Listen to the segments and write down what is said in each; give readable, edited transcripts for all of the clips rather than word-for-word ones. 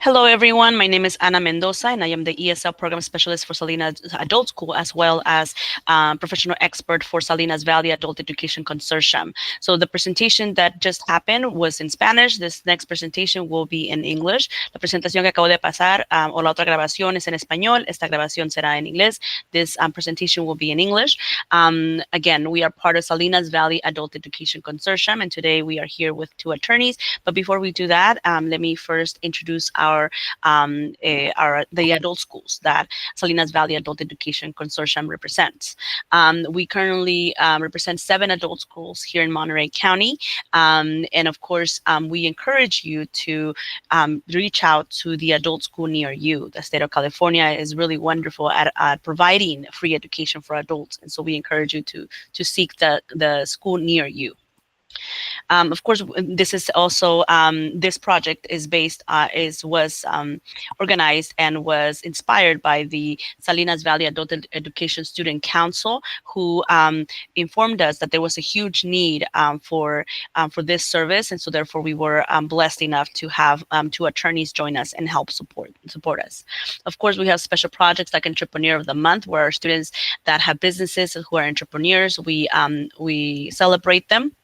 Hello, everyone. My name is Ana Mendoza, and I am the ESL Program Specialist for Salina Adult School, as well as professional expert for Salinas Valley Adult Education Consortium. So the presentation that just happened was in Spanish. This next presentation will be in English. La presentación que acabo de pasar, o la otra grabación es en español. Esta grabación será en inglés. This presentation will be in English. Again, we are part of Salinas Valley Adult Education Consortium, and today we are here with two attorneys. But before we do that, let me first introduce the adult schools that Salinas Valley Adult Education Consortium represents. We currently represent 7 adult schools here in Monterey County, and of course, we encourage you to reach out to the adult school near you. The state of California is really wonderful at providing free education for adults, and so we encourage you to seek the school near you. Of course, this is also this project is was organized and was inspired by the Salinas Valley Adult Education Student Council, who informed us that there was a huge need for this service, and so therefore we were blessed enough to have 2 attorneys join us and help support us. Of course, we have special projects like Entrepreneur of the Month, where our students that have businesses who are entrepreneurs, we celebrate them.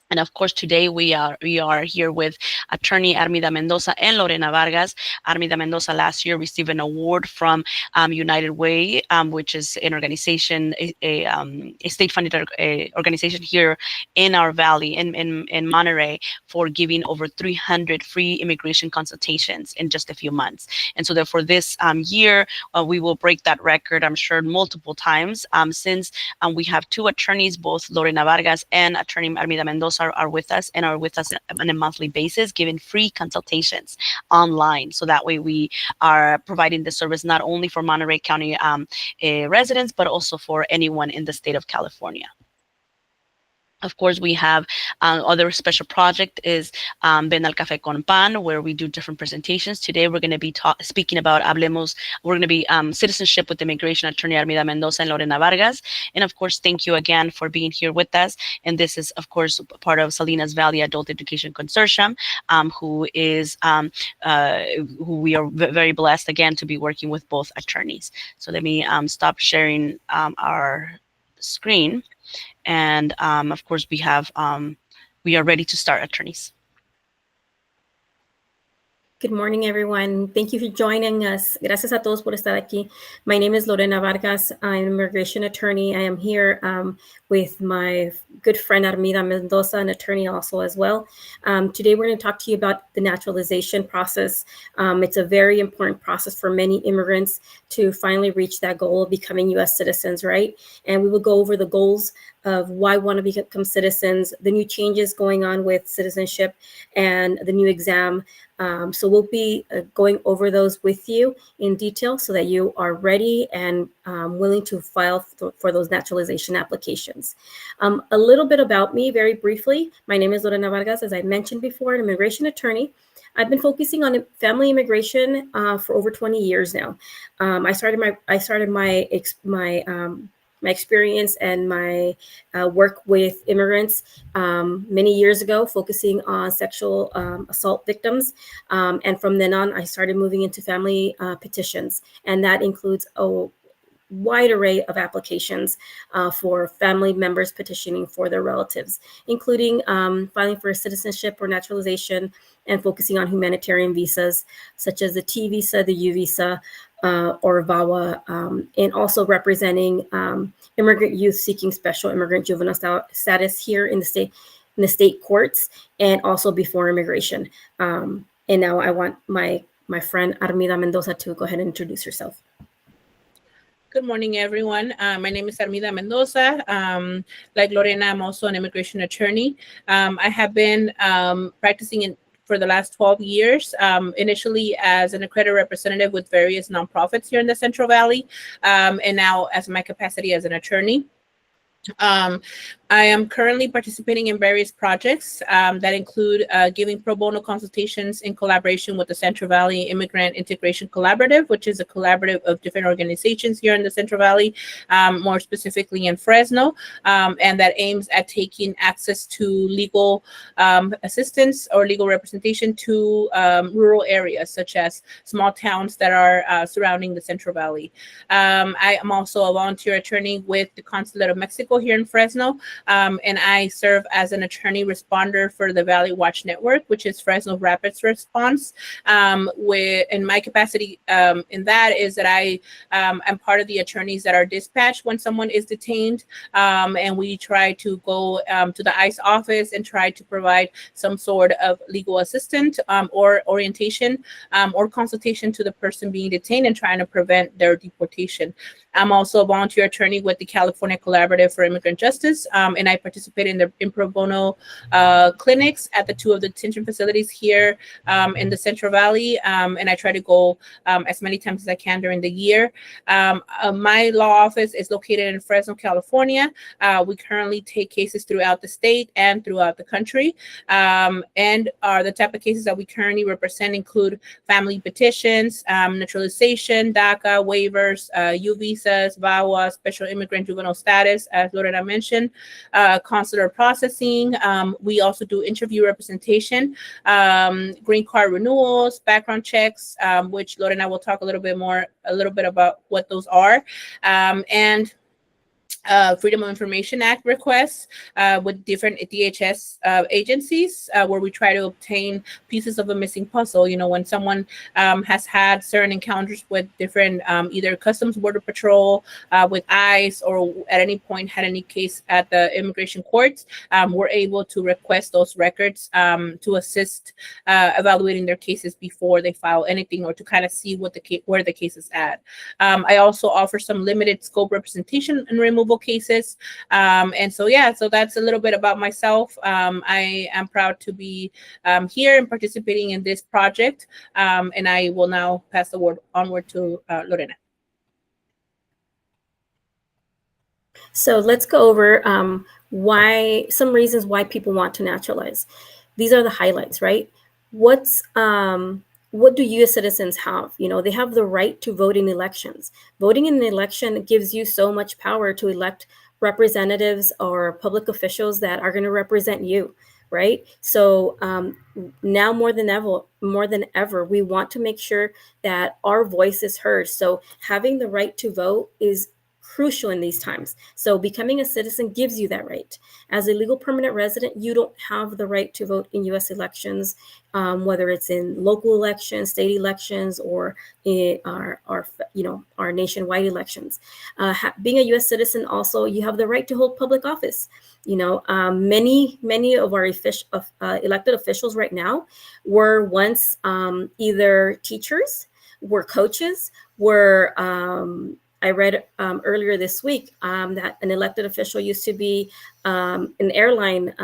And of course, today we are here with attorney Armida Mendoza and Lorena Vargas. Armida Mendoza last year received an award from United Way, which is an organization, a state-funded organization here in our valley, in Monterey, for giving over 300 free immigration consultations in just a few months. And so therefore this year, we will break that record, I'm sure, multiple times, since we have 2 attorneys, both Lorena Vargas and attorney Armida Mendoza, are with us on a monthly basis, giving free consultations online. So that way we are providing the service not only for Monterey County residents, but also for anyone in the state of California. Of course, we have other special project is Ven al Café con Pan, where we do different presentations. Today, we're going to be speaking about Hablemos. We're going to be citizenship with immigration attorney Armida Mendoza and Lorena Vargas. And of course, thank you again for being here with us. And this is, of course, part of Salinas Valley Adult Education Consortium, who we are very blessed again to be working with both attorneys. So let me stop sharing our screen. And of course, we are ready to start, attorneys. Good morning, everyone. Thank you for joining us. Gracias a todos por estar aquí. My name is Lorena Vargas. I'm an immigration attorney. I am here with my good friend Armida Mendoza, an attorney also as well. Today, we're going to talk to you about the naturalization process. It's a very important process for many immigrants to finally reach that goal of becoming U.S. citizens, right? And we will go over the goals of why we want to become citizens, the new changes going on with citizenship, and the new exam. So we'll be going over those with you in detail so that you are ready and willing to file for those naturalization applications. A little bit about me, very briefly. My name is Lorena Vargas, as I mentioned before, an immigration attorney. I've been focusing on family immigration for over 20 years now. I started my experience and my work with immigrants many years ago, focusing on sexual assault victims. And from then on, I started moving into family petitions. And that includes a wide array of applications for family members petitioning for their relatives, including filing for citizenship or naturalization and focusing on humanitarian visas, such as the T visa, the U visa, or VAWA, and also representing immigrant youth seeking special immigrant juvenile status here in the state courts, and also before immigration. And now I want my friend Armida Mendoza to go ahead and introduce herself. Good morning, everyone. My name is Armida Mendoza. Like Lorena, I'm also an immigration attorney. I have been practicing for the last 12 years, initially as an accredited representative with various nonprofits here in the Central Valley, and now as my capacity as an attorney. I am currently participating in various projects that include giving pro bono consultations in collaboration with the Central Valley Immigrant Integration Collaborative, which is a collaborative of different organizations here in the Central Valley, more specifically in Fresno, and that aims at taking access to legal assistance or legal representation to rural areas, such as small towns that are surrounding the Central Valley. I am also a volunteer attorney with the Consulate of Mexico here in Fresno. And I serve as an attorney responder for the Valley Watch Network, which is Fresno Rapids Response. In my capacity in that is that I am part of the attorneys that are dispatched when someone is detained, and we try to go to the ICE office and try to provide some sort of legal assistance or orientation or consultation to the person being detained and trying to prevent their deportation. I'm also a volunteer attorney with the California Collaborative for Immigrant Justice, and I participate in the pro bono clinics at the two of the detention facilities here in the Central Valley, and I try to go as many times as I can during the year. My law office is located in Fresno, California. We currently take cases throughout the state and throughout the country, and the type of cases that we currently represent include family petitions, naturalization, DACA, waivers, U visas, VAWA, special immigrant juvenile status, as Lorena mentioned, consular processing. We also do interview representation, green card renewals, background checks, which Lorena will talk a little bit about what those are, and Freedom of Information Act requests with different DHS agencies, where we try to obtain pieces of a missing puzzle. You know, when someone has had certain encounters with different either Customs Border Patrol, with ICE, or at any point had any case at the immigration courts, we're able to request those records to assist evaluating their cases before they file anything, or to kind of see what where the case is at. I also offer some limited scope representation and removal cases. And so, yeah, so that's a little bit about myself. I am proud to be here and participating in this project. And I will now pass the word onward to Lorena. So let's go over some reasons why people want to naturalize. These are the highlights, right? What do U.S. citizens have? You know, they have the right to vote in elections. Voting in an election gives you so much power to elect representatives or public officials that are going to represent you, right? So now more than ever, we want to make sure that our voice is heard. So having the right to vote is crucial in these times. So becoming a citizen gives you that right. As a legal permanent resident, you don't have the right to vote in U.S. elections, whether it's in local elections, state elections, or in our nationwide elections. Being a U.S. citizen, also, you have the right to hold public office. You know, many of our elected officials right now were once either teachers, were coaches, were I read earlier this week that an elected official used to be an airline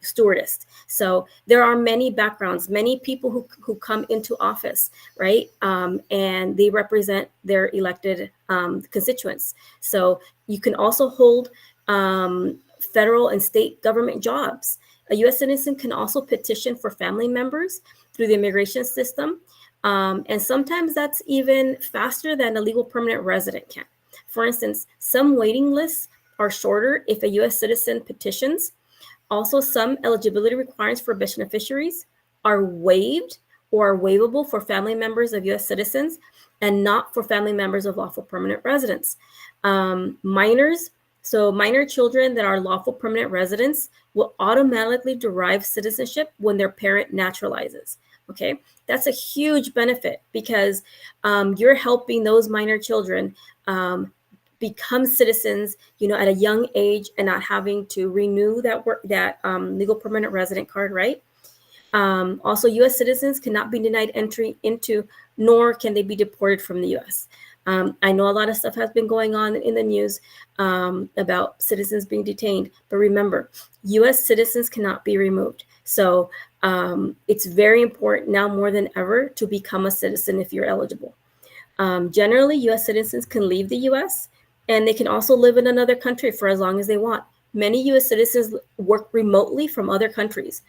stewardess. So there are many backgrounds, many people who come into office, right? And they represent their elected constituents. So you can also hold federal and state government jobs. A U.S. citizen can also petition for family members through the immigration system. And sometimes that's even faster than a legal permanent resident can. For instance, some waiting lists are shorter if a U.S. citizen petitions. Also, some eligibility requirements for beneficiaries are waived or are waivable for family members of U.S. citizens and not for family members of lawful permanent residents. Minors, so minor children that are lawful permanent residents will automatically derive citizenship when their parent naturalizes. Okay, that's a huge benefit because you're helping those minor children become citizens, you know, at a young age and not having to renew that legal permanent resident card, right? Also, U.S. citizens cannot be denied entry into, nor can they be deported from the U.S. I know a lot of stuff has been going on in the news about citizens being detained, but remember, U.S. citizens cannot be removed. So it's very important now more than ever to become a citizen if you're eligible. Generally, U.S. citizens can leave the U.S. and they can also live in another country for as long as they want. Many U.S. citizens work remotely from other countries.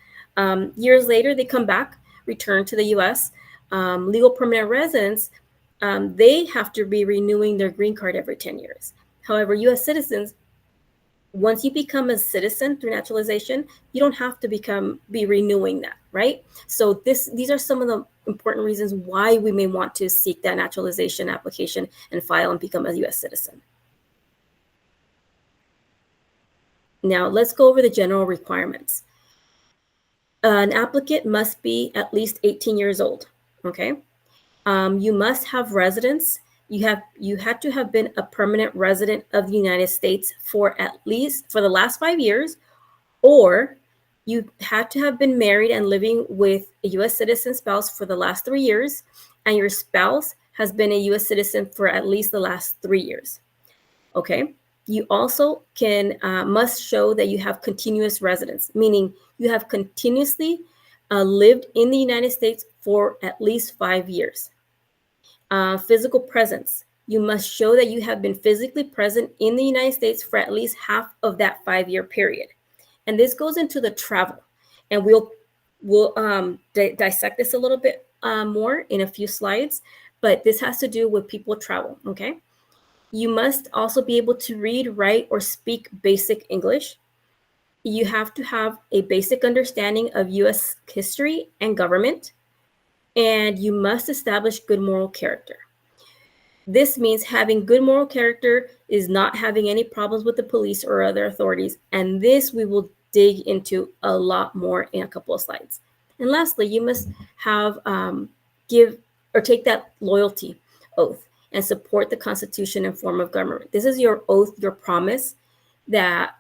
Years later, they come back, return to the U.S. Legal permanent residents, they have to be renewing their green card every 10 years. However, U.S. citizens, once you become a citizen through naturalization, you don't have to be renewing that, right? So these are some of the important reasons why we may want to seek that naturalization application and file and become a U.S. citizen. Now, let's go over the general requirements. An applicant must be at least 18 years old, okay? You must have residence. You had to have been a permanent resident of the United States for the last 5 years, or you had to have been married and living with a U.S. citizen spouse for the last 3 years, and your spouse has been a U.S. citizen for at least the last 3 years. Okay. You also must show that you have continuous residence, meaning you have continuously lived in the United States for at least 5 years. Physical presence. You must show that you have been physically present in the United States for at least half of that 5-year period. And this goes into the travel. And we'll dissect this a little bit more in a few slides, but this has to do with people travel, okay? You must also be able to read, write, or speak basic English. You have to have a basic understanding of U.S. history and government, and you must establish good moral character. This means having good moral character is not having any problems with the police or other authorities, and this we will dig into a lot more in a couple of slides. And lastly, you must have take that loyalty oath and support the Constitution and form of government. This is your oath, your promise that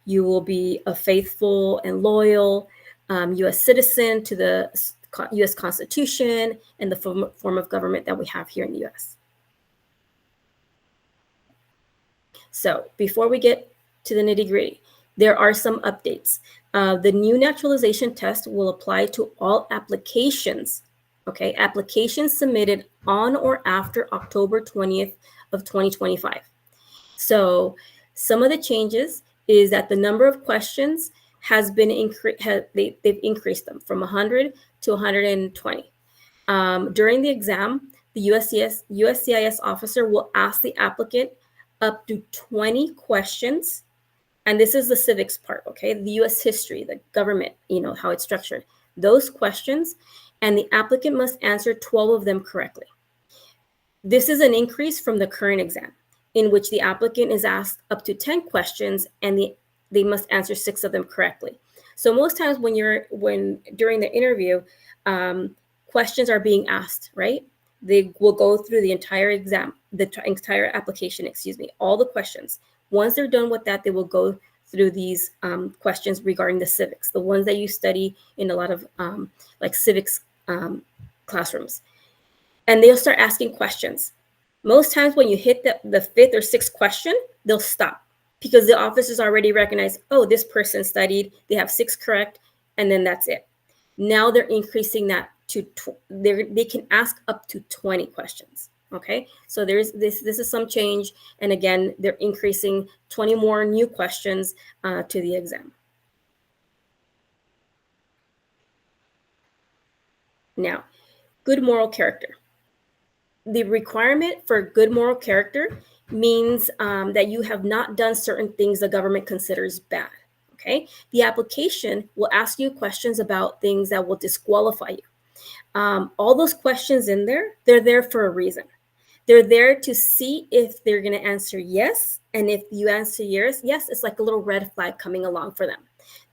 you will be a faithful and loyal U.S. citizen to the U.S. Constitution and the form of government that we have here in the U.S. So before we get to the nitty-gritty, there are some updates. The new naturalization test will apply to all applications. Okay, applications submitted on or after October 20th of 2025. So some of the changes is that the number of questions has been they've increased them from 100 to 120. During the exam, the USCIS officer will ask the applicant up to 20 questions. And this is the civics part, okay? The U.S. history, the government, how it's structured. Those questions, and the applicant must answer 12 of them correctly. This is an increase from the current exam, in which the applicant is asked up to 10 questions, and they must answer 6 of them correctly. So most times during the interview, questions are being asked, right? They will go through the entire exam, the entire application, all the questions. Once they're done with that, they will go through these questions regarding the civics, the ones that you study in a lot of civics classrooms. And they'll start asking questions. Most times when you hit the 5th or 6th question, they'll stop because the officers already recognize, oh, this person studied, they have 6 correct, and then that's it. Now they're increasing that to, they can ask up to 20 questions. Okay, so this is some change. And again, they're increasing 20 more new questions to the exam. Now, good moral character. The requirement for good moral character means that you have not done certain things the government considers bad. Okay, the application will ask you questions about things that will disqualify you. All those questions in there, they're there for a reason. They're there to see if they're going to answer yes. And if you answer yes, it's like a little red flag coming along for them.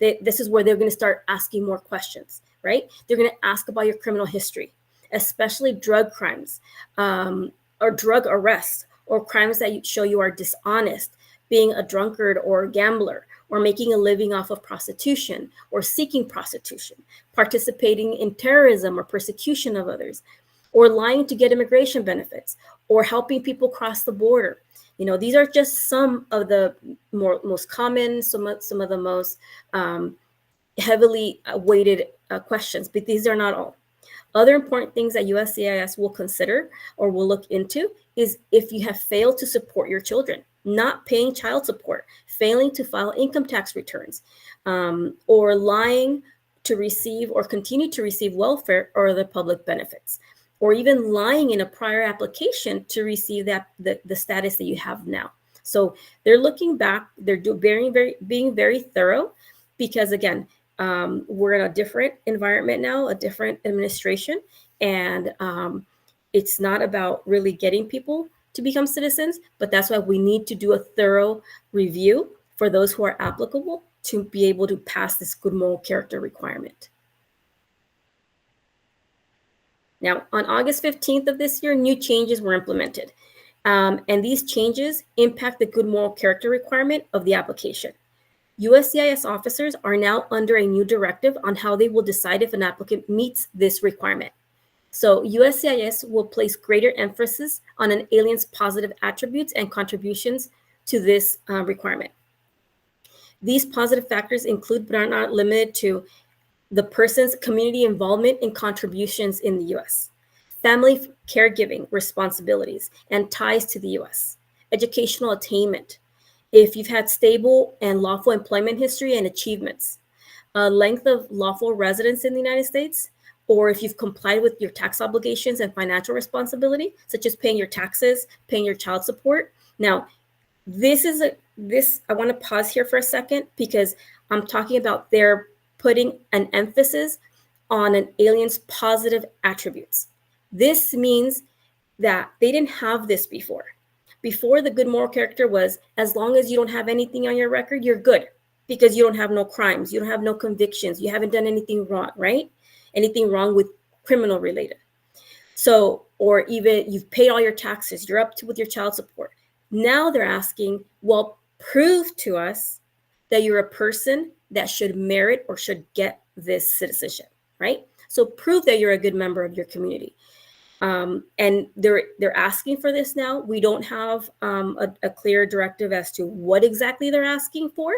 This is where they're going to start asking more questions, right? They're going to ask about your criminal history, especially drug crimes or drug arrests or crimes that show you are dishonest, being a drunkard or a gambler, or making a living off of prostitution or seeking prostitution, participating in terrorism or persecution of others, or lying to get immigration benefits, or helping people cross the border. These are just some of the most common, some of the most heavily weighted questions, but these are not all. Other important things that USCIS will consider or will look into is if you have failed to support your children. not paying child support, failing to file income tax returns, or lying to receive or continue to receive welfare or other public benefits, or even lying in a prior application to receive the status that you have now. So they're looking back, they're being very thorough, because again, we're in a different environment now, a different administration, and it's not about really getting people to become citizens, but that's why we need to do a thorough review for those who are applicable to be able to pass this good moral character requirement. Now, on August 15th of this year, new changes were implemented. And these changes impact the good moral character requirement of the application. USCIS officers are now under a new directive on how they will decide if an applicant meets this requirement. So USCIS will place greater emphasis on an alien's positive attributes and contributions to this requirement. These positive factors include, but are not limited to, the person's community involvement and contributions in the U.S., family caregiving responsibilities and ties to the U.S., educational attainment, if you've had stable and lawful employment history and achievements, length of lawful residence in the United States, or if you've complied with your tax obligations and financial responsibility, such as paying your taxes, paying your child support. Now, I want to pause here for a second, because I'm talking about they're putting an emphasis on an alien's positive attributes. This means that they didn't have this before. Before, the good moral character was, as long as you don't have anything on your record, you're good, because you don't have no crimes, you don't have no convictions, you haven't done anything wrong, right? Anything wrong with criminal related. So, or even you've paid all your taxes, you're up to with your child support. Now they're asking, well, prove to us that you're a person that should merit or should get this citizenship, right? So prove that you're a good member of your community. And they're asking for this now. We don't have a clear directive as to what exactly they're asking for,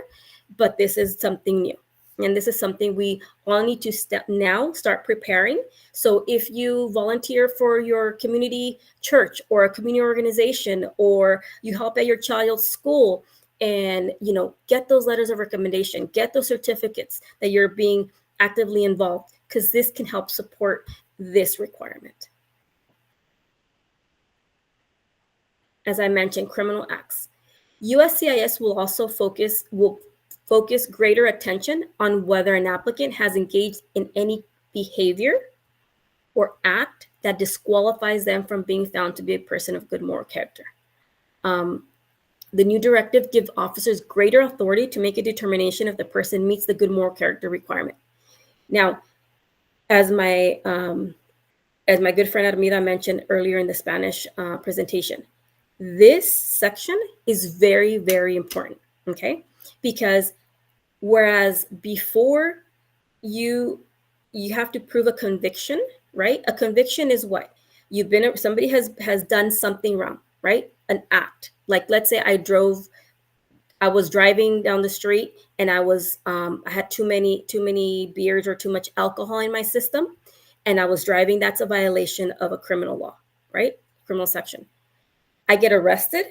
but this is something new. And this is something we all need to start preparing. So if you volunteer for your community church or a community organization, or you help at your child's school, and get those letters of recommendation, get those certificates that you're being actively involved, because this can help support this requirement. As I mentioned, criminal acts. USCIS will also focus greater attention on whether an applicant has engaged in any behavior or act that disqualifies them from being found to be a person of good moral character. The new directive gives officers greater authority to make a determination if the person meets the good moral character requirement. Now, as my good friend Armida mentioned earlier in the Spanish presentation, this section is very, very important, okay? Because whereas before you have to prove a conviction, right? A conviction is what? Somebody has done something wrong, right? An act. Like, let's say I was driving down the street and I had too many beers or too much alcohol in my system, and I was driving. That's a violation of a criminal law, right? Criminal section. I get arrested,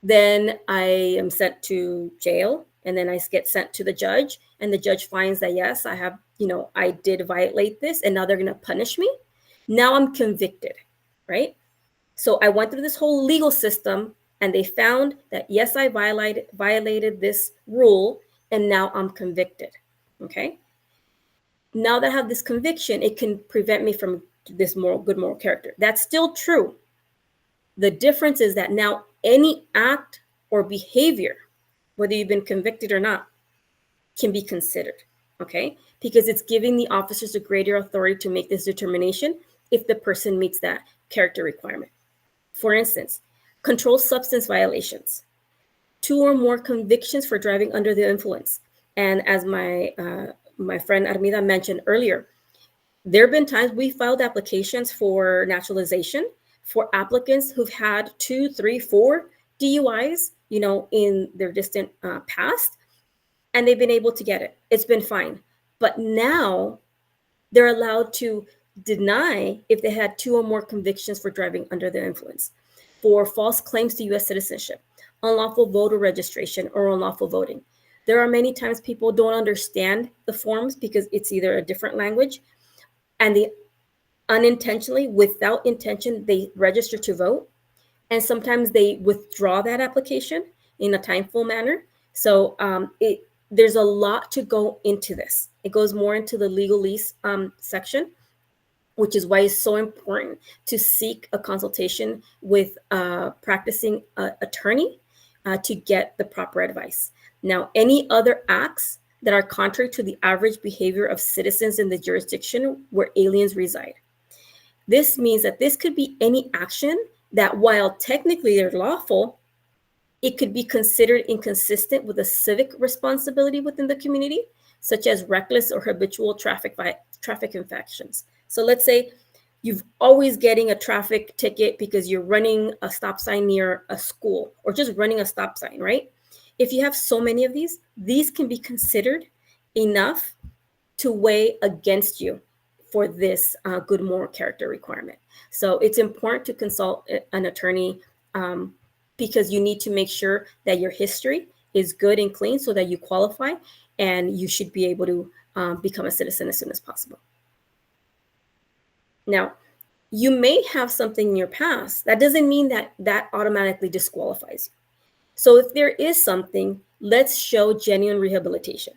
then I am sent to jail, and then I get sent to the judge, and the judge finds that, yes, I did violate this, and now they're going to punish me. Now I'm convicted, right? So I went through this whole legal system, and they found that, yes, I violated this rule, and now I'm convicted, okay? Now that I have this conviction, it can prevent me from this good moral character. That's still true. The difference is that now any act or behavior, whether you've been convicted or not, can be considered, okay? Because it's giving the officers a greater authority to make this determination if the person meets that character requirement. For instance, controlled substance violations, 2 or more convictions for driving under the influence. And as my friend Armida mentioned earlier, there have been times we filed applications for naturalization for applicants who've had 2, 3, 4 DUIs, in their distant past, and they've been able to get it. It's been fine. But now they're allowed to deny if they had 2 or more convictions for driving under the influence, for false claims to U.S. citizenship, unlawful voter registration or unlawful voting. There are many times people don't understand the forms because it's either a different language, and they unintentionally, without intention, they register to vote. And sometimes they withdraw that application in a timeful manner. So there's a lot to go into this. It goes more into the legalese section, which is why it's so important to seek a consultation with a practicing attorney to get the proper advice. Now, any other acts that are contrary to the average behavior of citizens in the jurisdiction where aliens reside. This means that this could be any action that, while technically they're lawful, it could be considered inconsistent with a civic responsibility within the community, such as reckless or habitual traffic infractions. So let's say you've always getting a traffic ticket because you're running a stop sign near a school or just running a stop sign, right? If you have so many of these can be considered enough to weigh against you for this good moral character requirement. So it's important to consult an attorney because you need to make sure that your history is good and clean so that you qualify, and you should be able to become a citizen as soon as possible. Now, you may have something in your past. That doesn't mean that that automatically disqualifies you. So if there is something, let's show genuine rehabilitation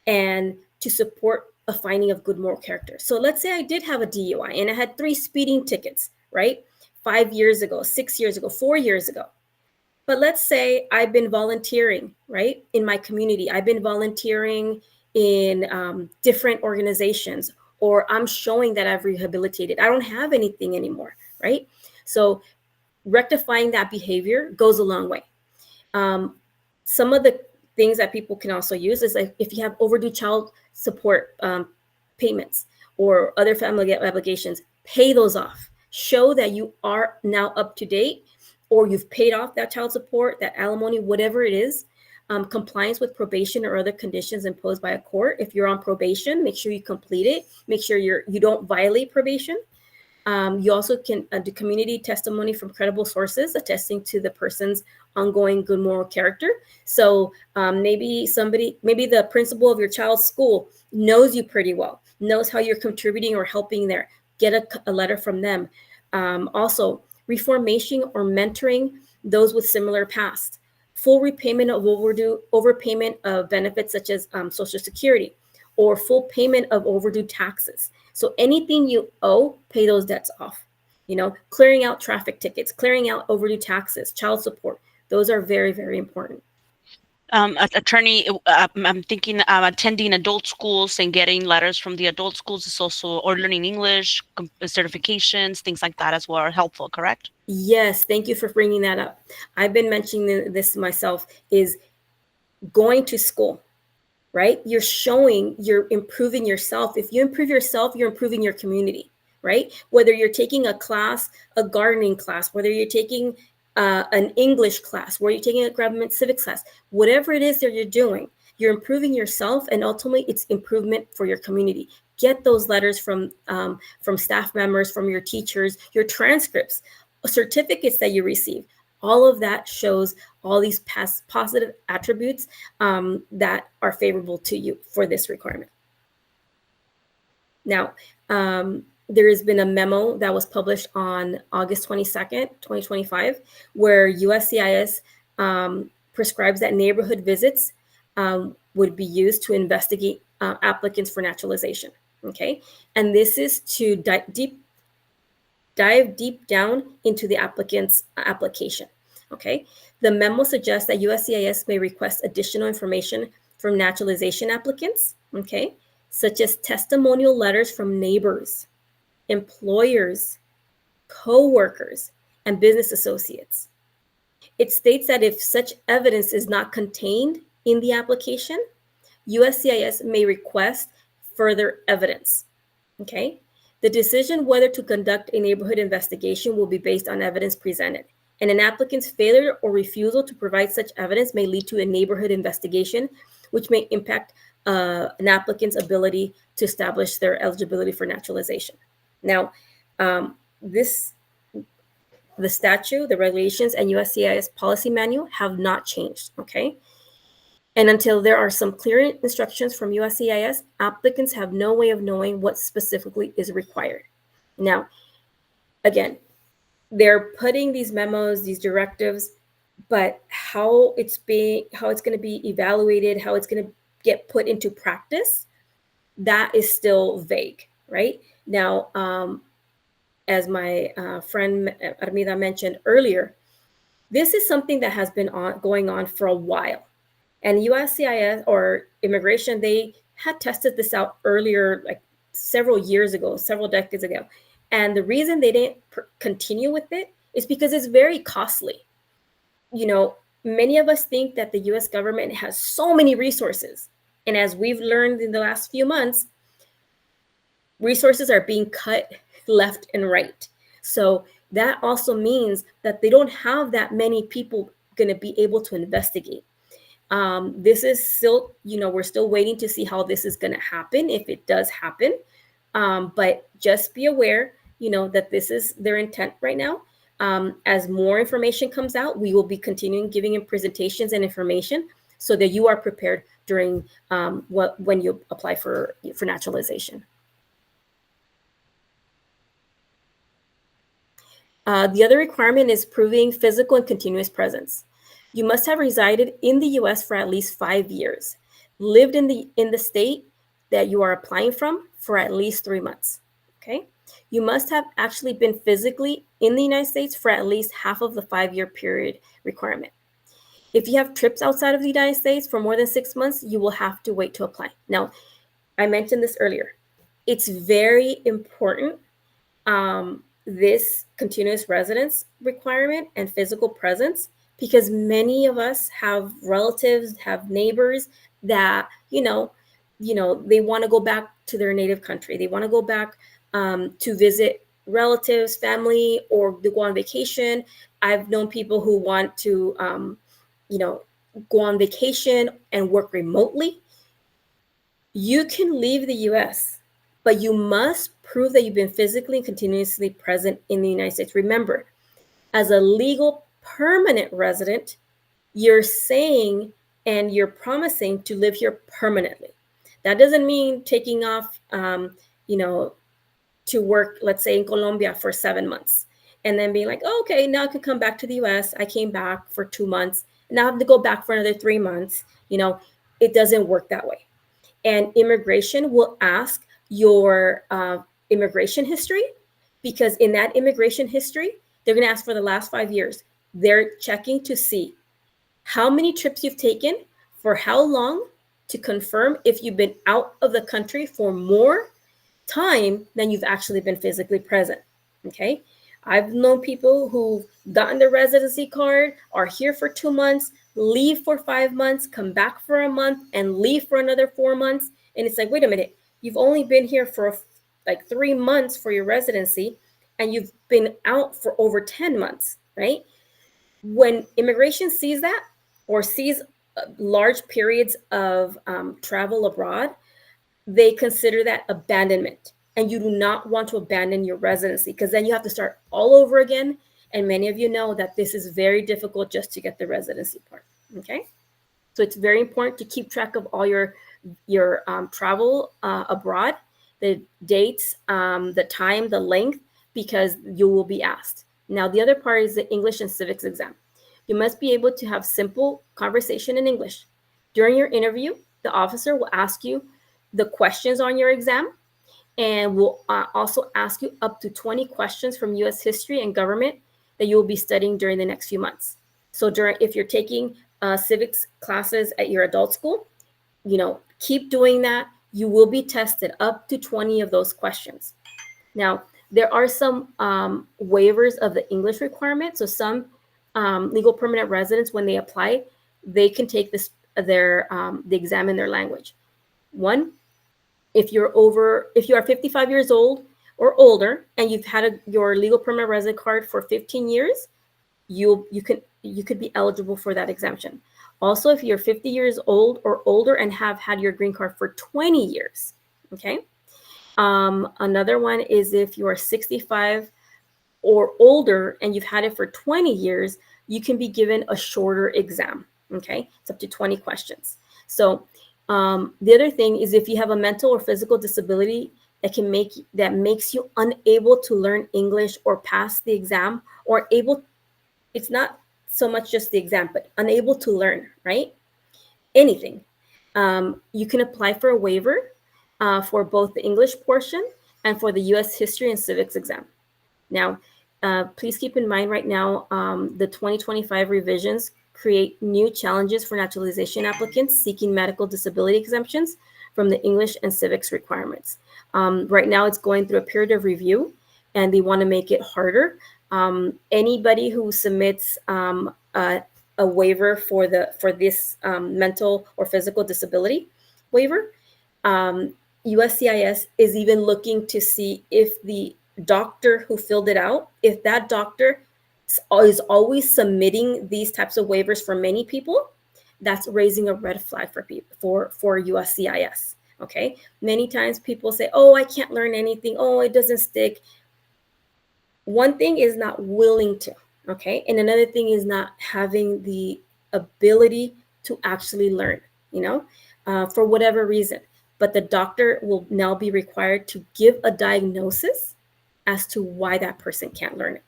and to support a finding of good moral character. So let's say I did have a DUI and I had 3 speeding tickets, right? 5 years ago, 6 years ago, 4 years ago. But let's say I've been volunteering, right? In my community, I've been volunteering in different organizations, or I'm showing that I've rehabilitated. I don't have anything anymore, right? So rectifying that behavior goes a long way. Some of the things that people can also use is like if you have overdue child support payments or other family obligations, pay those off. Show that you are now up to date, or you've paid off that child support, that alimony, whatever it is. Compliance with probation or other conditions imposed by a court. If you're on probation, make sure you complete it. Make sure you don't violate probation. You also can do community testimony from credible sources attesting to the person's ongoing good moral character. So maybe the principal of your child's school knows you pretty well, knows how you're contributing or helping there. Get a letter from them. Also, reformation or mentoring those with similar past. Full repayment of overpayment of benefits such as Social Security, or full payment of overdue taxes. So anything you owe, pay those debts off. Clearing out traffic tickets, clearing out overdue taxes, child support. Those are very, very important. Attorney, I'm thinking attending adult schools and getting letters from the adult schools is also, or learning English, certifications, things like that as well are helpful, correct? Yes, thank you for bringing that up. I've been mentioning this myself, is going to school, right? You're improving yourself. If you improve yourself, you're improving your community, right? Whether you're taking a class, a gardening class, whether you're taking an English class, whether you're taking a government civics class, whatever it is that you're doing, you're improving yourself, and ultimately it's improvement for your community. Get those letters from staff members, from your teachers, your transcripts, certificates that you receive. All of that shows all these past positive attributes that are favorable to you for this requirement. Now, there has been a memo that was published on August 22nd, 2025, where USCIS prescribes that neighborhood visits would be used to investigate applicants for naturalization. Okay, and this is to dive deep down into the applicant's application. Okay, the memo suggests that USCIS may request additional information from naturalization applicants, okay, such as testimonial letters from neighbors, employers, co-workers, and business associates. It states that if such evidence is not contained in the application, USCIS may request further evidence, okay? The decision whether to conduct a neighborhood investigation will be based on evidence presented, and an applicant's failure or refusal to provide such evidence may lead to a neighborhood investigation, which may impact an applicant's ability to establish their eligibility for naturalization. Now, this the statute, the regulations, and USCIS policy manual have not changed, okay? And until there are some clear instructions from USCIS, applicants have no way of knowing what specifically is required. Now, again, they're putting these memos, these directives, but how it's going to be evaluated, how it's going to get put into practice, that is still vague, right? Now, as my friend Armida mentioned earlier, this is something that has been going on for a while. And USCIS or immigration, they had tested this out earlier, like several years ago, several decades ago. And the reason they didn't continue with it is because it's very costly. You know, many of us think that the US government has so many resources. And as we've learned in the last few months, resources are being cut left and right. So that also means that they don't have that many people going to be able to investigate. This is still, we're still waiting to see how this is going to happen, if it does happen. But just be aware, that this is their intent right now. As more information comes out, we will be continuing giving in presentations and information so that you are prepared during when you apply for naturalization. The other requirement is proving physical and continuous presence. You must have resided in the U.S. for at least 5 years, lived in the state that you are applying from for at least 3 months. Okay. You must have actually been physically in the United States for at least half of the 5-year period requirement. If you have trips outside of the United States for more than 6 months, you will have to wait to apply. Now, I mentioned this earlier. It's very important, this continuous residence requirement and physical presence, because many of us have relatives, have neighbors that, they want to go back to their native country. They want to go back to visit relatives, family, or to go on vacation. I've known people who want to, go on vacation and work remotely. You can leave the U.S., but you must prove that you've been physically and continuously present in the United States. Remember, as a legal permanent resident, you're saying and you're promising to live here permanently. That doesn't mean taking off, to work, let's say in Colombia for 7 months, and then being like, oh, okay, now I can come back to the US. I came back for 2 months. Now I have to go back for another 3 months. It doesn't work that way. And immigration will ask your immigration history, because in that immigration history, they're going to ask for the last 5 years. They're checking to see how many trips you've taken, for how long, to confirm if you've been out of the country for more time than you've actually been physically present. Okay. I've known people who've gotten their residency card, are here for 2 months, leave for 5 months, come back for a month, and leave for another 4 months. And it's like, wait a minute, you've only been here for like 3 months for your residency, and you've been out for over 10 months, right? When immigration sees that, or sees large periods of travel abroad, they consider that abandonment. And you do not want to abandon your residency, because then you have to start all over again. And many of you know that this is very difficult just to get the residency part. Okay. So it's very important to keep track of all your travel abroad, the dates, the time, the length, because you will be asked. Now, the other part is the English and civics exam. You must be able to have simple conversation in English. During your interview, the officer will ask you the questions on your exam, and will also ask you up to 20 questions from U.S. history and government that you will be studying during the next few months. So if you're taking civics classes at your adult school, keep doing that. You will be tested up to 20 of those questions. Now, there are some waivers of the English requirement. So some legal permanent residents, when they apply, they can take the exam in their language. One, if you are 55 years old or older, and you've had your legal permanent resident card for 15 years, you could be eligible for that exemption. Also, if you're 50 years old or older and have had your green card for 20 years, okay? Another one is if you are 65 or older and you've had it for 20 years, you can be given a shorter exam. Okay, it's up to 20 questions. So the other thing is if you have a mental or physical disability that makes you unable to learn English or pass the exam, or it's not so much just the exam, but unable to learn, right? Anything. You can apply for a waiver for both the English portion and for the U.S. History and Civics exam. Now, please keep in mind right now, the 2025 revisions create new challenges for naturalization applicants seeking medical disability exemptions from the English and civics requirements. Right now, it's going through a period of review, and they want to make it harder. Anybody who submits a waiver for this mental or physical disability waiver, USCIS is even looking to see if the doctor who filled it out, if that doctor is always submitting these types of waivers for many people, that's raising a red flag for people for USCIS. Okay, many times people say, "Oh, I can't learn anything. Oh, it doesn't stick." One thing is not willing to, okay, and another thing is not having the ability to actually learn. For whatever reason. But the doctor will now be required to give a diagnosis as to why that person can't learn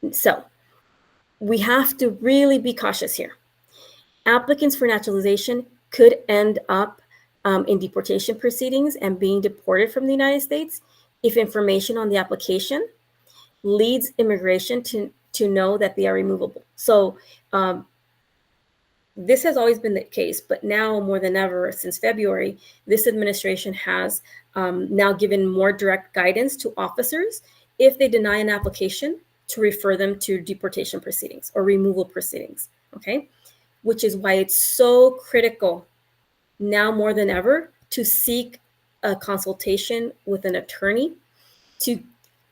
it. So we have to really be cautious here. Applicants for naturalization could end up in deportation proceedings and being deported from the United States if information on the application leads immigration to know that they are removable. So this has always been the case, but now more than ever, since February, this administration has now given more direct guidance to officers if they deny an application to refer them to deportation proceedings or removal proceedings, okay? Which is why it's so critical now more than ever to seek a consultation with an attorney to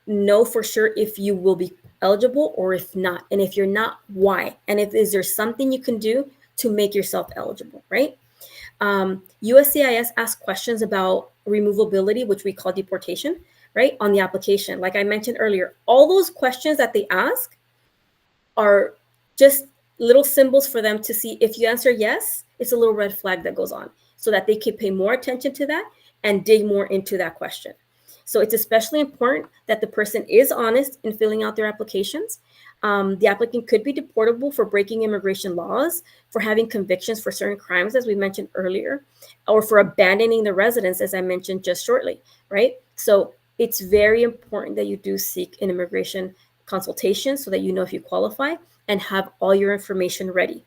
know for sure if you will be eligible or if not. And if you're not, why? And is there something you can do to make yourself eligible, right? USCIS asks questions about removability, which we call deportation, right, on the application. Like I mentioned earlier, all those questions that they ask are just little symbols for them to see if you answer yes, it's a little red flag that goes on so that they can pay more attention to that and dig more into that question. So it's especially important that the person is honest in filling out their applications. The applicant could be deportable for breaking immigration laws, for having convictions for certain crimes, as we mentioned earlier, or for abandoning the residence, as I mentioned just shortly, right? So it's very important that you do seek an immigration consultation so that you know if you qualify and have all your information ready.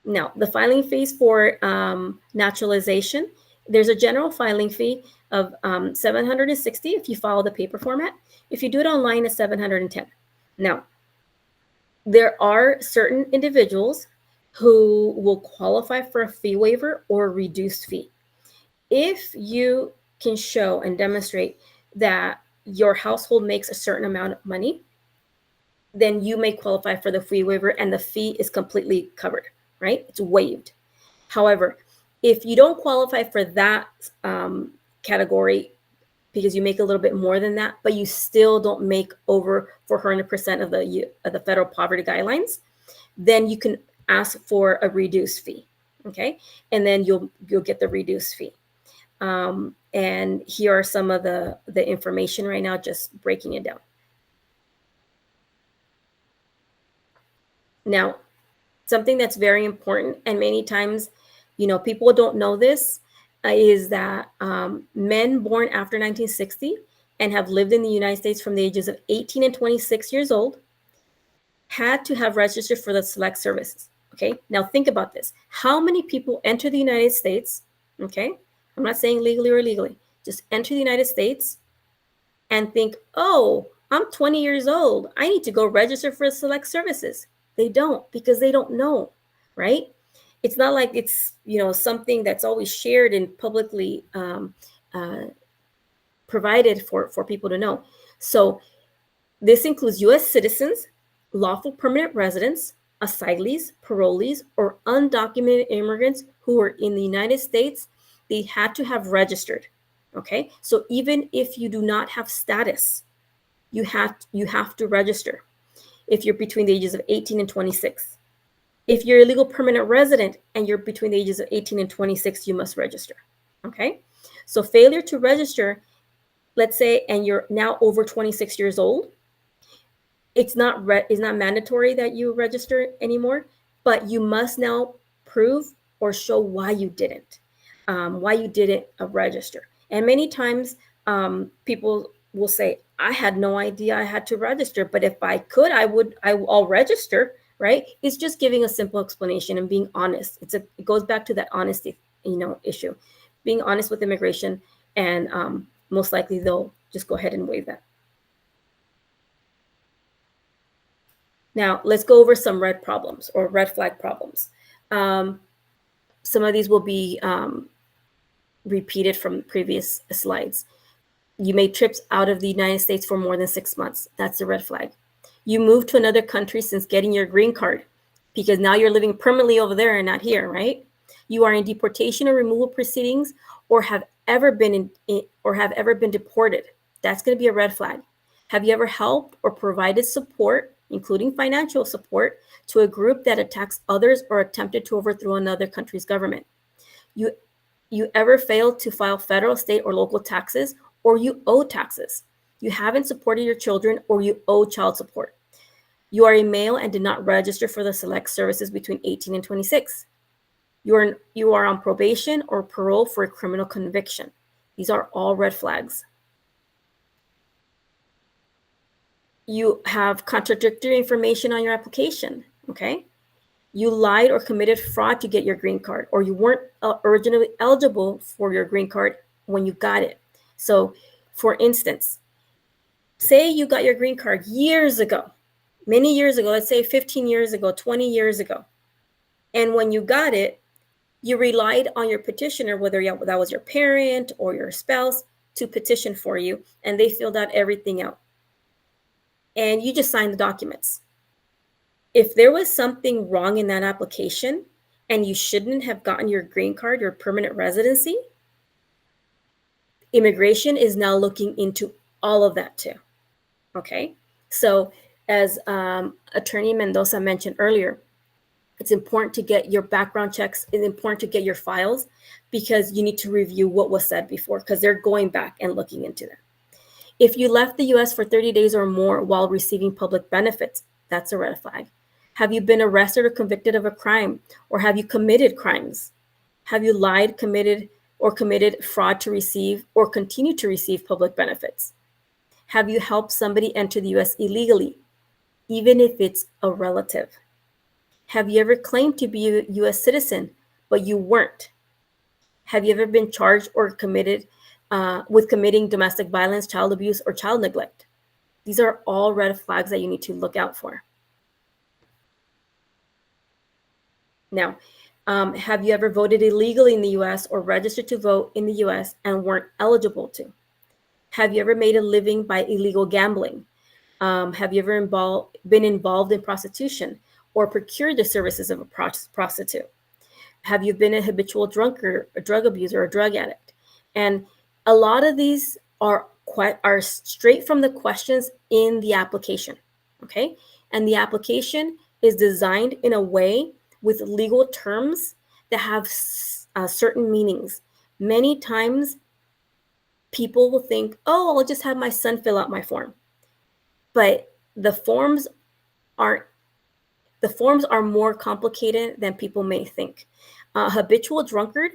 Now, the filing fees for naturalization, there's a general filing fee of $760 if you follow the paper format. If you do it online, it's $710. Now, there are certain individuals who will qualify for a fee waiver or a reduced fee. If you can show and demonstrate that your household makes a certain amount of money, then you may qualify for the fee waiver and the fee is completely covered, right? It's waived. However, if you don't qualify for that category because you make a little bit more than that, but you still don't make over 400% of the federal poverty guidelines, then you can ask for a reduced fee, okay? And then you'll get the reduced fee. And here are some of the information right now, just breaking it down. Now, something that's very important, and many times, people don't know this, is that men born after 1960 and have lived in the United States from the ages of 18 and 26 years old had to have registered for the select services, okay? Now think about this. How many people enter the United States, okay? I'm not saying legally or illegally, just enter the United States and think, oh, I'm 20 years old. I need to go register for select services. They don't, because they don't know, right? It's not like it's, something that's always shared and publicly provided for people to know. So this includes U.S. citizens, lawful permanent residents, asylees, parolees, or undocumented immigrants who are in the United States. They had to have registered, Okay, so even if you do not have status, you have to register if you're between the ages of 18 and 26. If you're a legal permanent resident and you're between the ages of 18 and 26, you must register. Okay, so failure to register, let's say, and you're now over 26 years old, it's not mandatory that you register anymore, but you must now prove or show why you didn't register. And many times people will say, I had no idea I had to register, but if I could, I'll register, right? It's just giving a simple explanation and being honest. It goes back to that honesty, issue, being honest with immigration, and most likely they'll just go ahead and waive that. Now, let's go over some red problems or red flag problems. Some of these will be repeated from previous slides. You made trips out of the United States for more than 6 months. That's a red flag. You moved to another country since getting your green card because now you're living permanently over there and not here, right? You are in deportation or removal proceedings or have ever been deported. That's going to be a red flag. Have you ever helped or provided support, including financial support, to a group that attacks others or attempted to overthrow another country's government? You ever failed to file federal, state, or local taxes, or you owe taxes? You haven't supported your children, or you owe child support. You are a male and did not register for the select services between 18 and 26. You are on probation or parole for a criminal conviction. These are all red flags. You have contradictory information on your application, okay? You lied or committed fraud to get your green card, or you weren't originally eligible for your green card when you got it. So, for instance, say you got your green card years ago, many years ago, let's say 15 years ago, 20 years ago. And when you got it, you relied on your petitioner, whether that was your parent or your spouse, to petition for you, and they filled out everything out. And you just signed the documents. If there was something wrong in that application and you shouldn't have gotten your green card, your permanent residency, immigration is now looking into all of that too. Okay, so as Attorney Mendoza mentioned earlier, it's important to get your background checks. It's important to get your files because you need to review what was said before because they're going back and looking into that. If you left the U.S. for 30 days or more while receiving public benefits, that's a red flag. Have you been arrested or convicted of a crime, or have you committed crimes? Have you lied, committed fraud to receive or continue to receive public benefits? Have you helped somebody enter the U.S. illegally, even if it's a relative? Have you ever claimed to be a U.S. citizen, but you weren't? Have you ever been charged or committed with committing domestic violence, child abuse, or child neglect? These are all red flags that you need to look out for. Now, have you ever voted illegally in the U.S. or registered to vote in the U.S. and weren't eligible to? Have you ever made a living by illegal gambling? Have you ever been involved in prostitution or procured the services of a prostitute? Have you been a habitual drunkard, a drug abuser, or a drug addict? And a lot of these are straight from the questions in the application, okay? And the application is designed in a way with legal terms that have certain meanings. Many times, people will think, oh, I'll just have my son fill out my form. But the forms are more complicated than people may think. Habitual drunkard,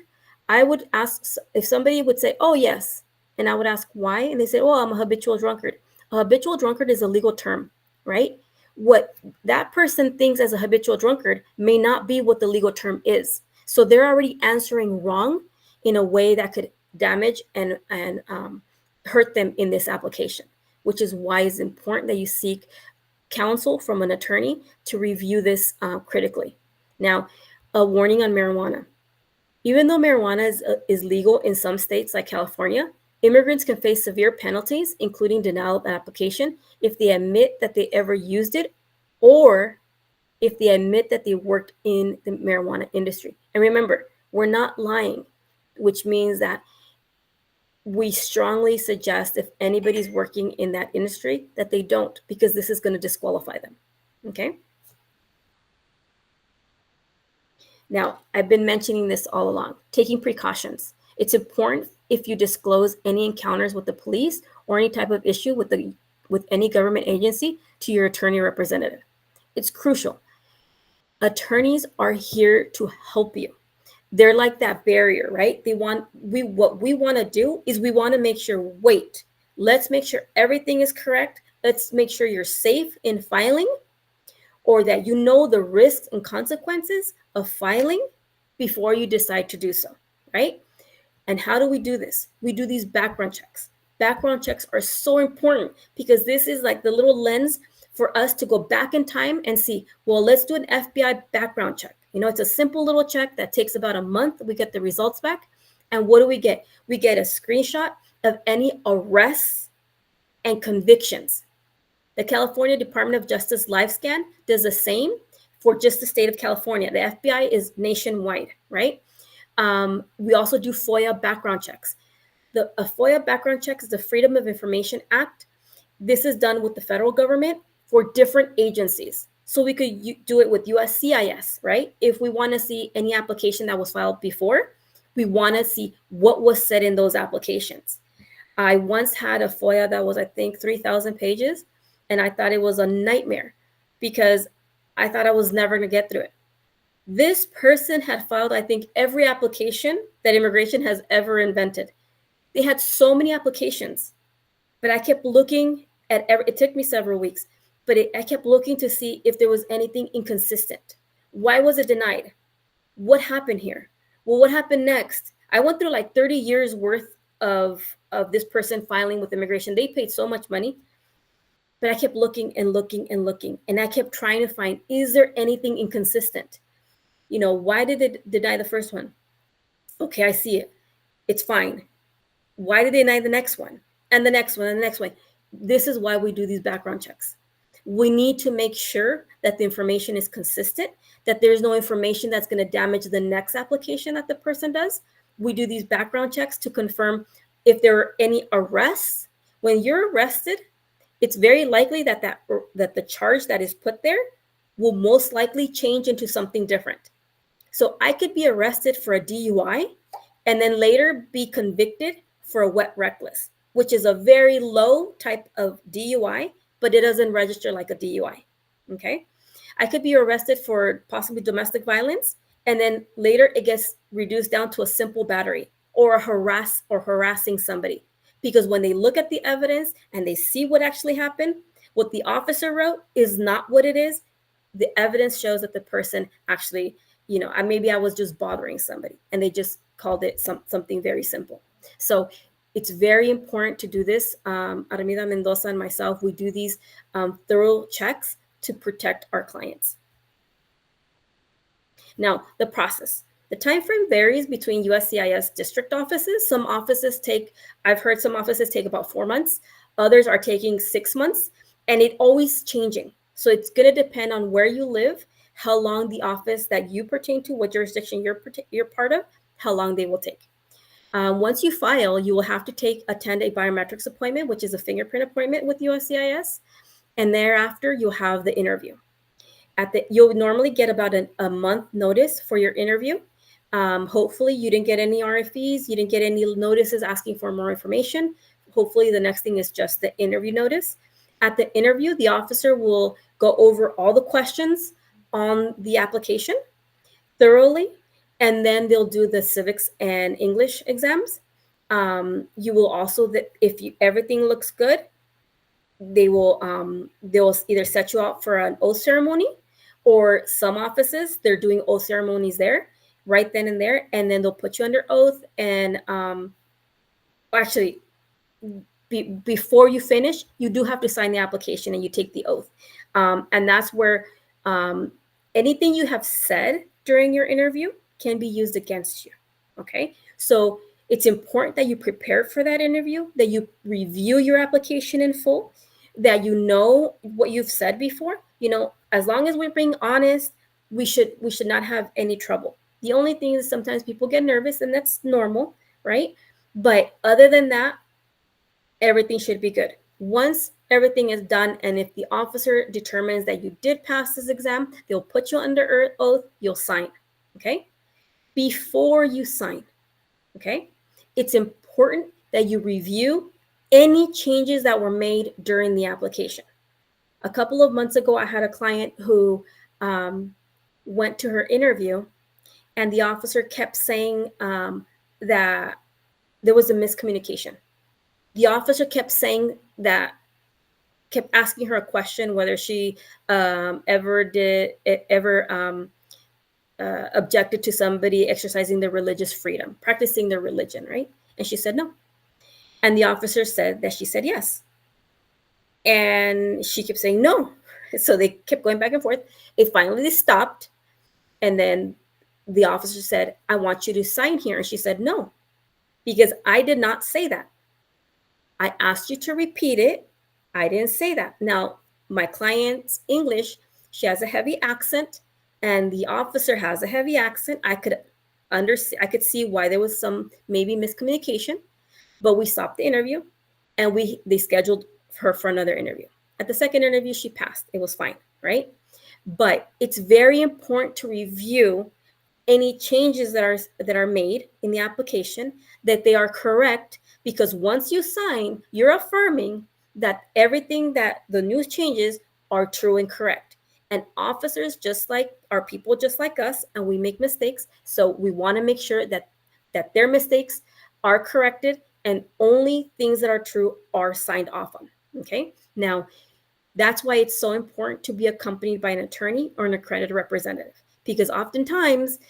I would ask if somebody would say, oh, yes. And I would ask why. And they say, oh, I'm a habitual drunkard. A habitual drunkard is a legal term, right? What that person thinks as a habitual drunkard may not be what the legal term is. So they're already answering wrong in a way that could damage and hurt them in this application, which is why it's important that you seek counsel from an attorney to review this critically. Now, a warning on marijuana. Even though marijuana is legal in some states like California, immigrants can face severe penalties, including denial of application, if they admit that they ever used it or if they admit that they worked in the marijuana industry. And remember, we're not lying, which means that we strongly suggest if anybody's working in that industry that they don't, because this is going to disqualify them. Okay. Now, I've been mentioning this all along, taking precautions. It's important if you disclose any encounters with the police or any type of issue with any government agency to your attorney representative. It's crucial. Attorneys are here to help you. They're like that barrier, right? What we want to do is we want to make sure, wait, let's make sure everything is correct. Let's make sure you're safe in filing, or that you know the risks and consequences of filing before you decide to do so, right? And how do we do this? We do these background checks. Background checks are so important because this is like the little lens for us to go back in time and see, well, let's do an FBI background check. You know, it's a simple little check that takes about a month. We get the results back. And what do we get? We get a screenshot of any arrests and convictions. The California Department of Justice live scan does the same for just the state of California. The FBI is nationwide, right? We also do FOIA background checks. A FOIA background check is the Freedom of Information Act. This is done with the federal government for different agencies. So we could do it with USCIS, right? If we want to see any application that was filed before, we want to see what was said in those applications. I once had a FOIA that was, I think, 3,000 pages. And I thought it was a nightmare because I thought I was never going to get through it. This person had filed, I think, every application that immigration has ever invented. They had so many applications, but I kept looking at it took me several weeks, but I kept looking to see if there was anything inconsistent. Why was it denied? What happened here? Well, what happened next? I went through like 30 years worth of this person filing with immigration. They paid so much money. But I kept looking and looking and looking. And I kept trying to find, is there anything inconsistent? You know, why did they deny the first one? Okay, I see it. It's fine. Why did they deny the next one? And the next one and the next one? This is why we do these background checks. We need to make sure that the information is consistent, that there's no information that's going to damage the next application that the person does. We do these background checks to confirm if there are any arrests. When you're arrested, it's very likely that the charge that is put there will most likely change into something different. So I could be arrested for a DUI and then later be convicted for a wet reckless, which is a very low type of DUI, but it doesn't register like a DUI, okay? I could be arrested for possibly domestic violence, and then later it gets reduced down to a simple battery or harassing somebody. Because when they look at the evidence and they see what actually happened, what the officer wrote is not what it is. The evidence shows that the person actually, you know, maybe I was just bothering somebody and they just called it something very simple. So it's very important to do this. Armida Mendoza and myself, we do these thorough checks to protect our clients. Now, the process. The time frame varies between USCIS district offices. Some offices I've heard some offices take about 4 months. Others are taking 6 months, and it always changing. So it's going to depend on where you live, how long the office that you pertain to, what jurisdiction you're part of, how long they will take. Once you file, you will have to attend a biometrics appointment, which is a fingerprint appointment with USCIS. And thereafter, you'll have the interview. You'll normally get about a month notice for your interview. Hopefully you didn't get any RFEs, you didn't get any notices asking for more information. Hopefully the next thing is just the interview notice. At the interview, the officer will go over all the questions on the application thoroughly, and then they'll do the civics and English exams. You will also, everything looks good, they'll either set you up for an oath ceremony, or some offices, they're doing oath ceremonies there right then and there, and then they'll put you under oath. And before you finish, you do have to sign the application and you take the oath. And that's where anything you have said during your interview can be used against you. Okay, so it's important that you prepare for that interview, that you review your application in full, that you know what you've said before. You know, as long as we're being honest, we should not have any trouble. The only thing is sometimes people get nervous, and that's normal, right? But other than that, everything should be good. Once everything is done, and if the officer determines that you did pass this exam, they'll put you under oath, you'll sign, okay? Before you sign, okay? It's important that you review any changes that were made during the application. A couple of months ago, I had a client who went to her interview, and the officer kept saying that there was a miscommunication. The officer kept saying that, kept asking her a question whether she ever objected to somebody exercising their religious freedom, practicing their religion, right? And she said no. And the officer said that she said yes. And she kept saying no. So they kept going back and forth. It finally stopped. And then the officer said, I want you to sign here. And she said no, because I did not say that. I asked you to repeat it. I didn't say that. Now, my client's English, she has a heavy accent, and the officer has a heavy accent. I could see why there was some maybe miscommunication, but we stopped the interview, and they scheduled her for another interview. At the second interview, she passed. It was fine, right? But it's very important to review any changes that are made in the application, that they are correct, because once you sign, you're affirming that everything that the new changes are true and correct. And officers are people just like us, and we make mistakes. So we want to make sure that their mistakes are corrected, and only things that are true are signed off on. Okay. Now, that's why it's so important to be accompanied by an attorney or an accredited representative, because oftentimes,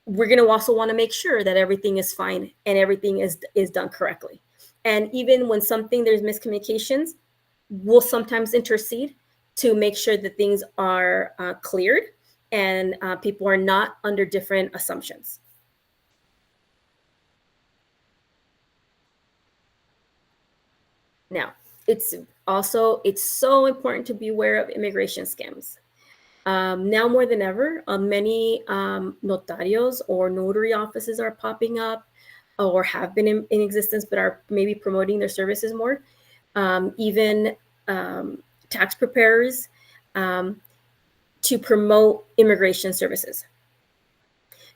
we're going to also want to make sure that everything is fine and everything is done correctly. And even when there's miscommunications, we'll sometimes intercede to make sure that things are cleared and people are not under different assumptions. Now, it's so important to be aware of immigration scams. Now more than ever, many notarios or notary offices are popping up, or have been in existence, but are maybe promoting their services more. Even tax preparers to promote immigration services.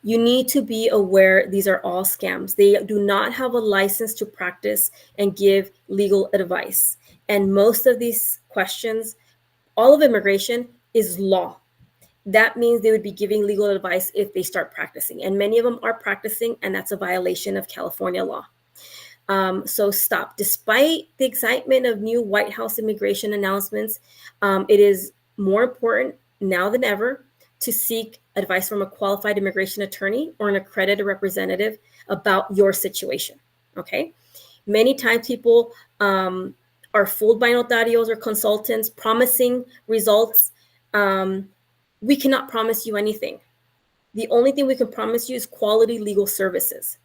You need to be aware these are all scams. They do not have a license to practice and give legal advice. And most of these questions, all of immigration is law. That means they would be giving legal advice if they start practicing. And many of them are practicing, and that's a violation of California law. So stop. Despite the excitement of new White House immigration announcements, it is more important now than ever to seek advice from a qualified immigration attorney or an accredited representative about your situation, okay? Many times people are fooled by notarios or consultants promising results. We cannot promise you anything. The only thing we can promise you is quality legal services.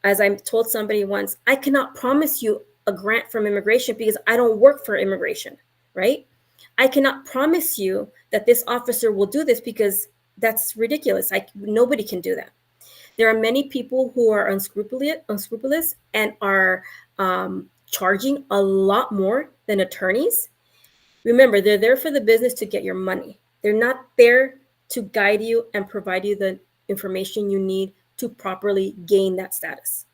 As I told somebody once, I cannot promise you a grant from immigration because I don't work for immigration, right? I cannot promise you that this officer will do this because that's ridiculous. Nobody can do that. There are many people who are unscrupulous and are charging a lot more than attorneys. Remember, they're there for the business to get your money. They're not there to guide you and provide you the information you need to properly gain that status.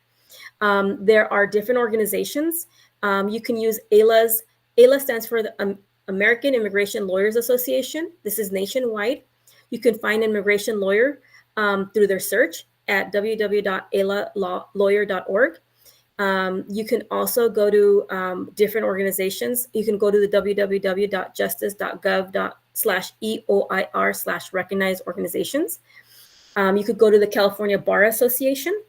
There are different organizations. You can use AILA's. AILA stands for the American Immigration Lawyers Association. This is nationwide. You can find an immigration lawyer through their search at www.ailalawyer.org. You can also go to different organizations. You can go to the www.justice.gov/EOIR/recognized organizations. You could go to the California Bar Association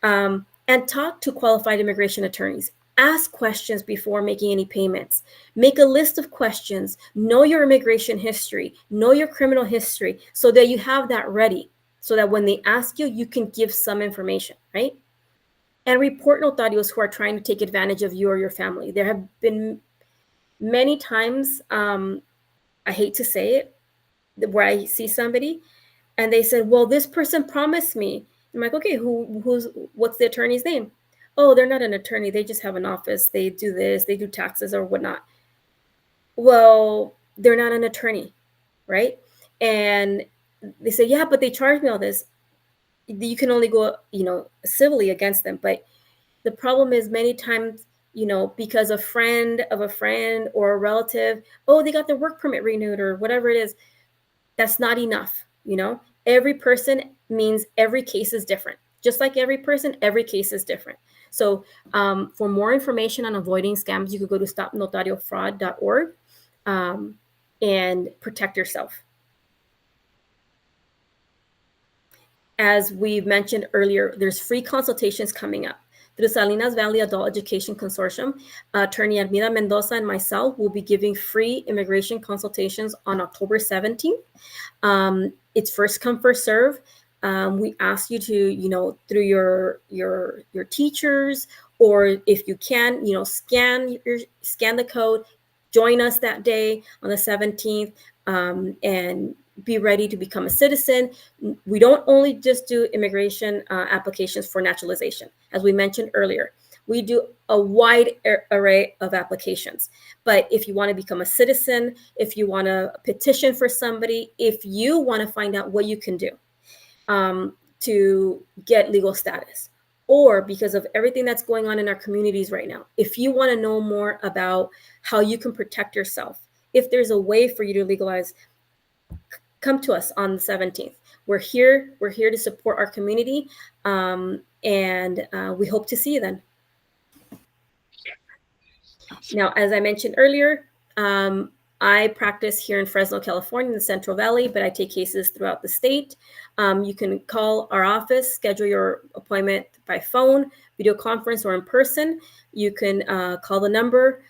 and talk to qualified immigration attorneys. Ask questions before making any payments. Make a list of questions. Know your immigration history. Know your criminal history so that you have that ready, so that when they ask you, you can give some information, right? And report notarios who are trying to take advantage of you or your family. There have been many times, I hate to say it, where I see somebody and they said, well, this person promised me. I'm like, okay, what's the attorney's name? oh, they're not an attorney, they just have an office, they do this, they do taxes or whatnot. Well, they're not an attorney, right? And they say, yeah, but they charge me all this. You can only go, civilly against them. But the problem is many times, because a friend of a friend or a relative, oh, they got their work permit renewed or whatever it is, that's not enough. Every person means every case is different. Just like every person, every case is different. So for more information on avoiding scams, you could go to stopnotariofraud.org and protect yourself. As we've mentioned earlier, there's free consultations coming up. Through Salinas Valley Adult Education Consortium, attorney Armida Mendoza and myself will be giving free immigration consultations on October 17th. It's first come, first serve. We ask you to, through your teachers, or if you can, scan the code, join us that day on the 17th, and be ready to become a citizen. We don't only just do immigration applications for naturalization. As we mentioned earlier, we do a wide array of applications. But if you want to become a citizen, if you want to petition for somebody, if you want to find out what you can do to get legal status, or because of everything that's going on in our communities right now, if you want to know more about how you can protect yourself, if there's a way for you to legalize, come to us on the 17th. We're here to support our community, and we hope to see you then. Now, as I mentioned earlier, I practice here in Fresno, California, in the Central Valley, but I take cases throughout the state. You can call our office, schedule your appointment by phone, video conference, or in person. You can call the number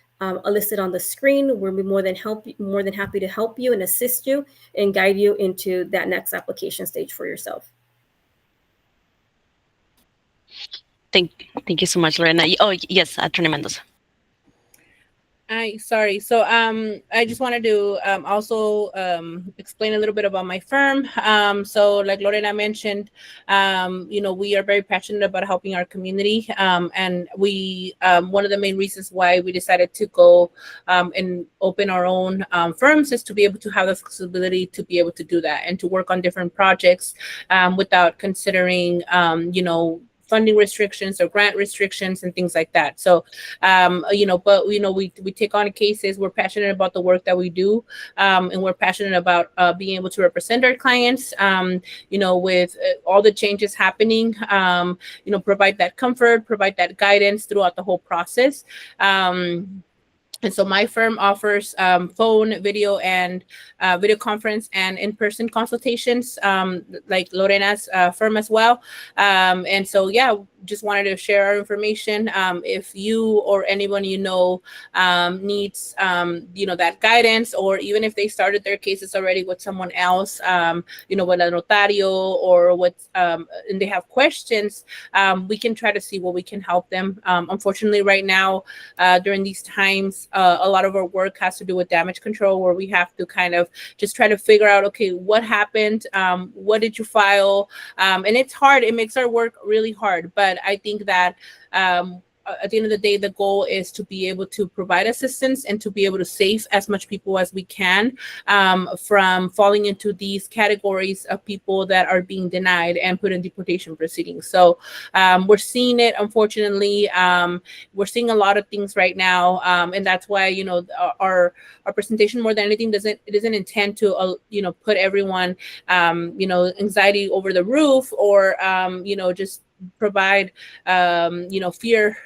listed on the screen. We'll be more than happy to help you and assist you and guide you into that next application stage for yourself. Thank you so much, Lorena. Oh, yes, Attorney Mendoza. Sorry. So I just wanted to also explain a little bit about my firm. So like Lorena mentioned, we are very passionate about helping our community. And we one of the main reasons why we decided to go and open our own firms is to be able to have the flexibility to be able to do that and to work on different projects without considering, funding restrictions or grant restrictions and things like that. So, we take on cases. We're passionate about the work that we do, and we're passionate about being able to represent our clients, with all the changes happening, provide that comfort, provide that guidance throughout the whole process. And so my firm offers phone, video, and video conference and in-person consultations, like Lorena's firm as well. And so, just wanted to share our information. If you or anyone needs, that guidance, or even if they started their cases already with someone else, with a notario or and they have questions, we can try to see what we can help them. Unfortunately, right now, during these times, a lot of our work has to do with damage control, where we have to kind of just try to figure out, okay, what happened? What did you file? And it's hard. It makes our work really hard. But I think that at the end of the day, the goal is to be able to provide assistance and to be able to save as much people as we can from falling into these categories of people that are being denied and put in deportation proceedings. So we're seeing it, unfortunately. We're seeing a lot of things right now. And that's why, our presentation, more than anything, it doesn't intend to, put everyone, anxiety over the roof, or, just provide fear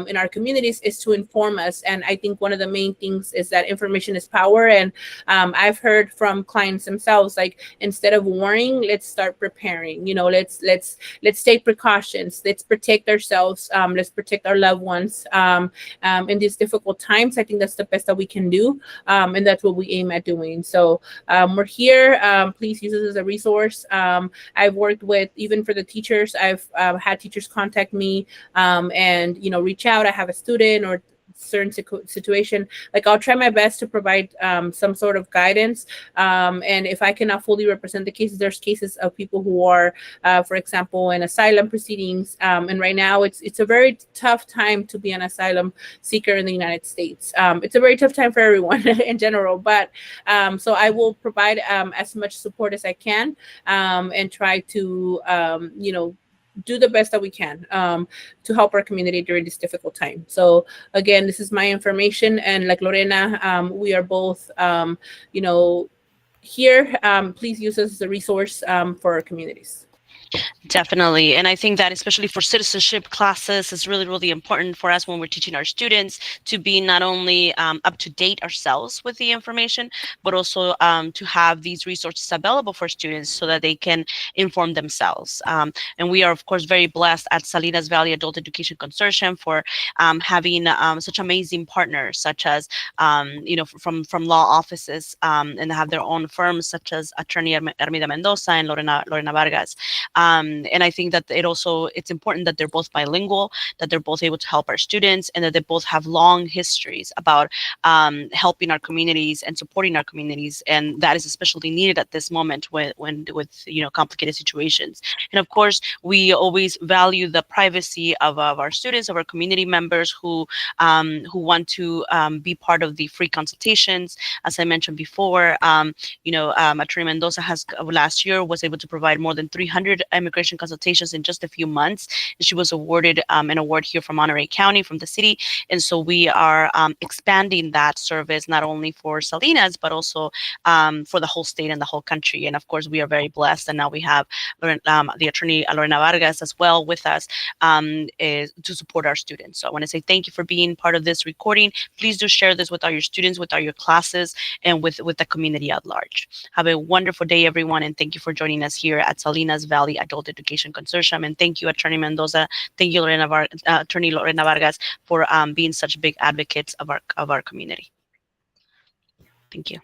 in our communities. Is to inform us. And I think one of the main things is that information is power. And I've heard from clients themselves, like, instead of warning, let's start preparing. Let's take precautions. Let's protect ourselves. Let's protect our loved ones in these difficult times. I think that's the best that we can do, and that's what we aim at doing. So we're here. Please use this as a resource. I've worked with, even for the teachers, I've had teachers contact me and reach out. I have a student or certain situation, like I'll try my best to provide some sort of guidance. And if I cannot fully represent the cases, there's cases of people who are, for example, in asylum proceedings. And right now it's a very tough time to be an asylum seeker in the United States. It's a very tough time for everyone in general, but so I will provide as much support as I can, and try to, do the best that we can to help our community during this difficult time. So again, this is my information, and like Lorena, we are both, here. Please use us as a resource for our communities. Definitely. And I think that especially for citizenship classes, it's really, really important for us when we're teaching our students to be not only up to date ourselves with the information, but also to have these resources available for students so that they can inform themselves. And we are, of course, very blessed at Salinas Valley Adult Education Consortium for having such amazing partners, such as, from law offices, and have their own firms, such as attorney Armida Mendoza and Lorena Vargas. And I think that it's important that they're both bilingual, that they're both able to help our students, and that they both have long histories about helping our communities and supporting our communities. And that is especially needed at this moment with complicated situations. And of course, we always value the privacy of our students, of our community members who want to be part of the free consultations. As I mentioned before, Attorney Mendoza last year was able to provide more than 300 immigration consultations in just a few months. And she was awarded an award here from Monterey County, from the city. And so we are expanding that service not only for Salinas, but also for the whole state and the whole country. And of course, we are very blessed. And now we have the attorney Lorena Vargas as well with us to support our students. So I want to say thank you for being part of this recording. Please do share this with all your students, with all your classes, and with the community at large. Have a wonderful day, everyone. And thank you for joining us here at Salinas Valley Adult Education Consortium. And thank you, Attorney Mendoza. Thank you, Attorney Lorena Vargas, for being such big advocates of our community. Thank you.